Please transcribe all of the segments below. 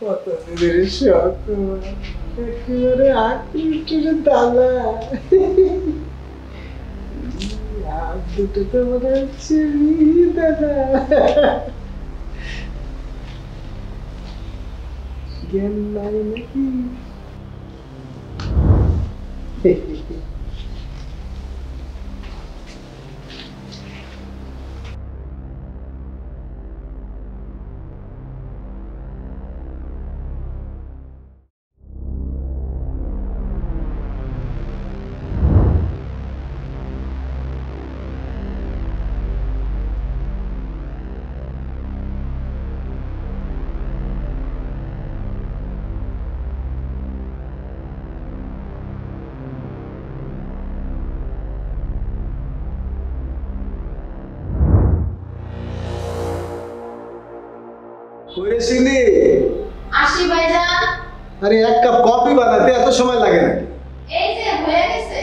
কত দিনের শখ একেবারে আঁকড়ে তালা হাত দুটো তো মনে হচ্ছে দাদা জ্ঞান নাই নাকি করেছিলি আসি ভাইজান। আরে এক কাপ কফি বানাতে এত সময় লাগে নাকি এই যে হয়ে গেছে।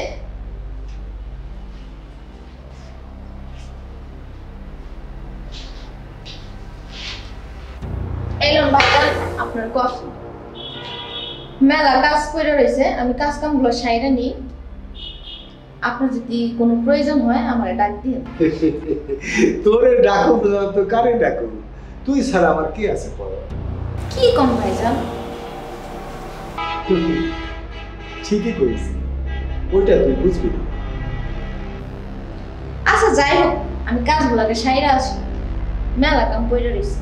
এলাম ভাইজান আপনার কফি। মেলা কাজ করে রয়েছে, আমি কাজ কামগুলো সাইরা নিই। আপনার যদি কোনো প্রয়োজন হয় আমার ডাক দিন। তোরে ডাকো তো কারে ডাকো, তুই ছাড়া আমার কি আছে পড়ো। কি কম ভাইজান? ঠিকই করিস, ওইটা তুই বুঝবি না। আচ্ছা যাই হোক, আমি কাজগুলোকে সাইরা আছি, মেলা কাম করে রয়েছে।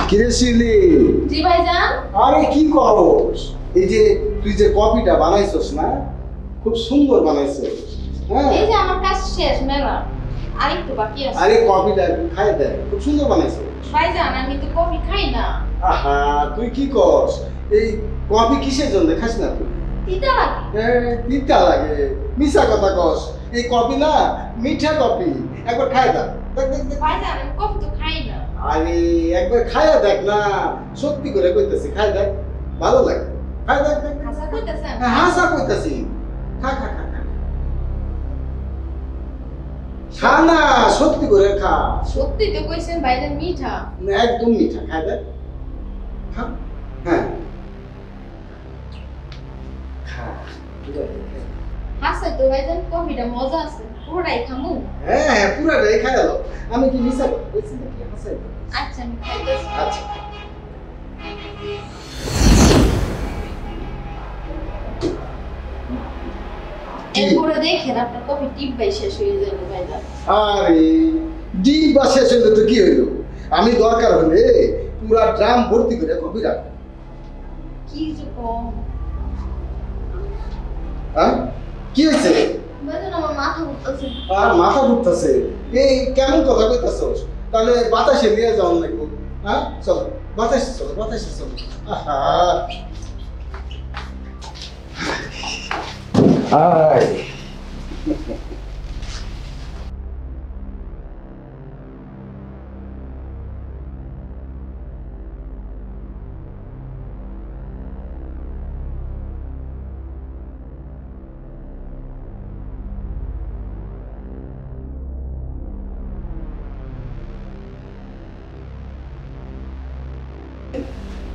কিরে শিলি, জি ভাইজান। আরে কি করস? এই যে তুই যে কফিটা বানাইছস না, খুব সুন্দর বানাইছস। হ্যাঁ এই যে আমার কাজ শেষ মেলা, আরেকটু বাকি আছে। আরে কফিটা একটু খাই দে, খুব সুন্দর বানাইছস। ভাইজান আমি তো কফি খাই না। আহা তুই কি করস? এই কফি কিসের জন্য খাস না তুই? তিতা লাগে। তিতা লাগে, মিছা কথা কস। এই কফি না মিঠা কফি, একবার খাই দে। দেখ দেখ দেখ। ভাইজান আমি কফি তো খাই না। আরে একবার খাইয়া দেখ না, সত্যি করে কইতাছি, খাই দেখ, ভালো লাগে। খাই দেখ দেখ দেখ। হাসা কইতাছেন? হাসা কইতাছি, খা খা খা খা। খা না, সত্যি করে খা। সত্যি তো কইছেন ভাইজান মিঠা। একদম মিঠা, খাই দেখ। খা। হ্যাঁ খা। হাসা তো ভাইজান কফিটা মজা আছে, পুরোটাই খামু। হ্যাঁ পুরাটাই খাই দাও। আমি কি মিছা কথা কইছি নাকি? হাসাই দাও। আচ্ছা আমি খাইতেছি। আচ্ছা এরপরে দেখেন আপনার কফি টিপবাই শেষ হয়ে যাবে ভাইজান। আরে ডিম বা শেষ হইলে তো কি হইলো? আমি দরকার হলে পুরা ড্রাম ভর্তি করে কফি রাখবো। কি যে কম হ্যাঁ কি হয়েছে? ভাইজান আমার মাথা ঘুরতেছে। আর মাথা ঘুরতেছে? এই কেমন কথা কইতাছস? তাহলে বাতাসে নিয়ে যাও নাকি? হ্যাঁ চলো বাতাসে চলো, বাতাসে চলো। আহা হাই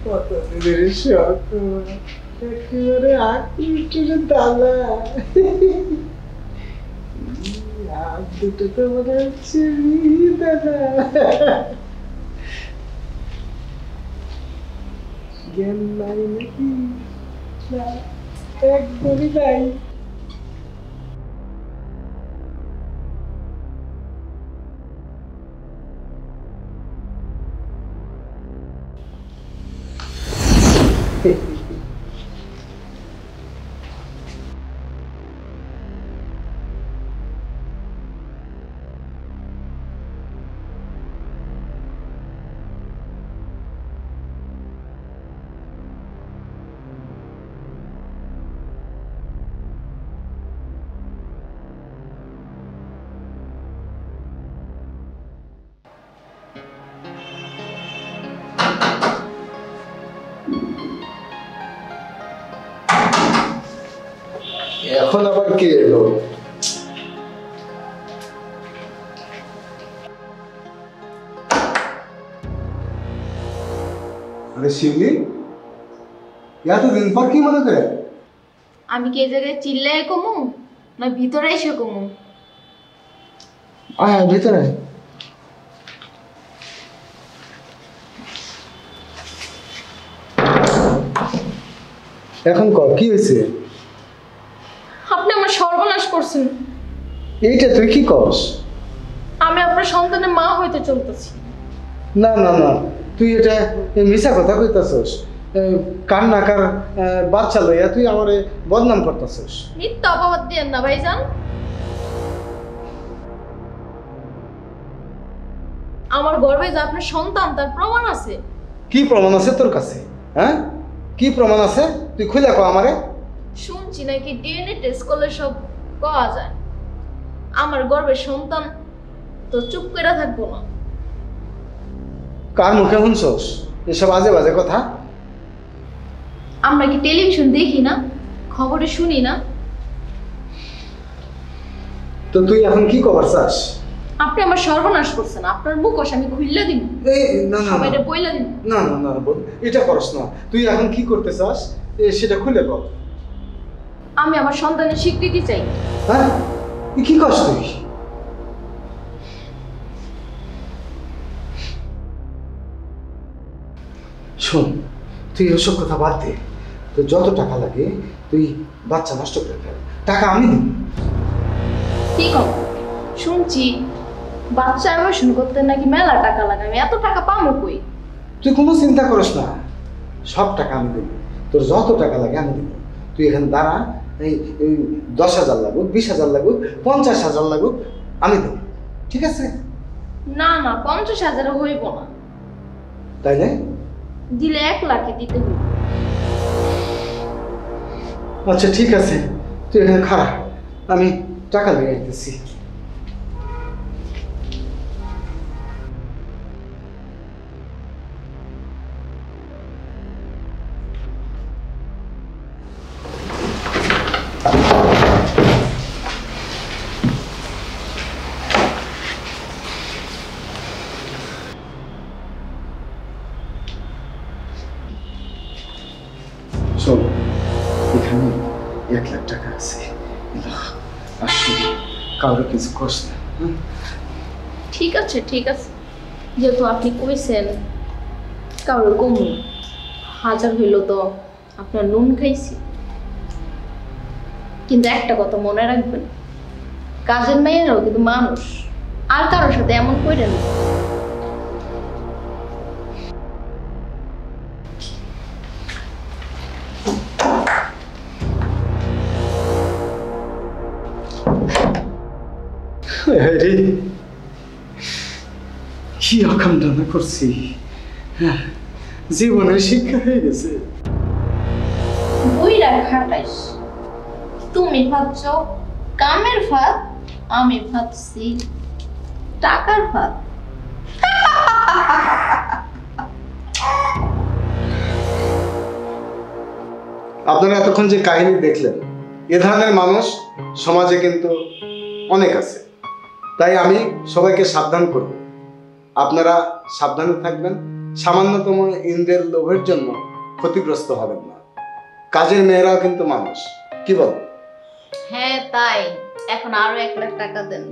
কত দিনের শখ একেবারে আঁকড়ে তালা হাত দুটো তো মনে হচ্ছে দাদা জ্ঞান নাই নাকি? না একদমই নাই। এখন আবার কে এলো? আরে শিবলি, এতদিন পর কি মনে করে? আমি কি এই জায়গায় চিল্লায় কমু না ভিতরে এসে কমু? আয় ভিতরে। এখন কর, কি হয়েছে? আপনি আমার সর্বনাশ করছেন। এইটা তুই কি করস? আমি আপনার সন্তানের মা হইতে চলতেছি। না না না, তুই এটা মিছা কথা কইতাছস। কার বাচ্চা লইয়া তুই আমারে বদনাম করতাছস। মিথ্যা অপবাদ দিয়েন না ভাইজান। আমার গর্বে যে আপনার সন্তান তার প্রমাণ আছে। কি প্রমাণ আছে তোর কাছে? হ্যাঁ, কি প্রমাণ আছে তুই খুলে কো আমারে। শুনছি নাকি ডিএনএ টেস্ট করলে সব পাওয়া যায়। আমার গর্বের সন্তান তো চুপ করে থাকবো না। কার মুখে শুনছস এসব আজে বাজে কথা? আমরা কি টেলিভিশন দেখি না, খবরে শুনি না? তো তুই এখন কি কবার চাস? আপনি আমার সর্বনাশ করছেন। আপনার মুখোশ আমি খুললে দিব, এই না না সবাইরে বইলা দিব। না না না বোন, এটা করস না। তুই এখন কি করতে চাস সেটা খুলে কর। আমি আমার সন্তানের স্বীকৃতি চাই। হ্যাঁ, কি করস তুই? শোন, তুই ওসব কথা বাদ দে। তো যত টাকা লাগে তুই বাচ্চা নষ্ট করে ফেল, টাকা আমি দিব। কি কম শুনছি বাচ্চা অপারেশন করতে নাকি মেলা টাকা লাগে। আমি এত টাকা পাবো কই? তুই কোনো চিন্তা করিস না, সব টাকা আমি দেবো। তোর যত টাকা লাগে আমি দেবো। তুই এখানে দাঁড়া। এই 10,000 লাগুক, 20,000 লাগুক, 50,000 লাগুক, আমি দেবো। ঠিক আছে? না না, 50,000 হইব না। তাইলে দিলে 1 লাখে দিতে হইব। আচ্ছা ঠিক আছে, তুই এখানে খাড়া, আমি টাকা নিয়ে আইতেছি। শোন, এখানে 1 লাখ টাকা আছে। আসলে কারো কিছু কষ্ট না। ঠিক আছে ঠিক আছে, যেহেতু আপনি কইছেন কারোর কমু, 1000 হইল তো আপনার নুন খাইছি। কিন্তু একটা কথা মনে রাখবেন, কাজের মেয়েরাও কিন্তু মানুষ। আর কারোর সাথে এমন কইরেন না। আরে কি অকামনা করছি, জীবনের শিক্ষা হয়ে গেছে। বইরা খাটাইস। তুমি ভাবছ কামের ফাঁদ, আমি ভাবছি টাকার ফাঁদ। আপনারা এতক্ষণ যে কাহিনী দেখলেন, এ ধরনের মানুষ সমাজে কিন্তু অনেক আছে। তাই আমি সবাইকে সাবধান করব, আপনারা সাবধানে থাকবেন। সামান্যতম ইন্দ্রের লোভের জন্য ক্ষতিগ্রস্ত হবেন না। কাজের মেয়েরাও কিন্তু মানুষ, কি বল? হ্যাঁ তাই, এখন আরো 1 লাখ টাকা দেন।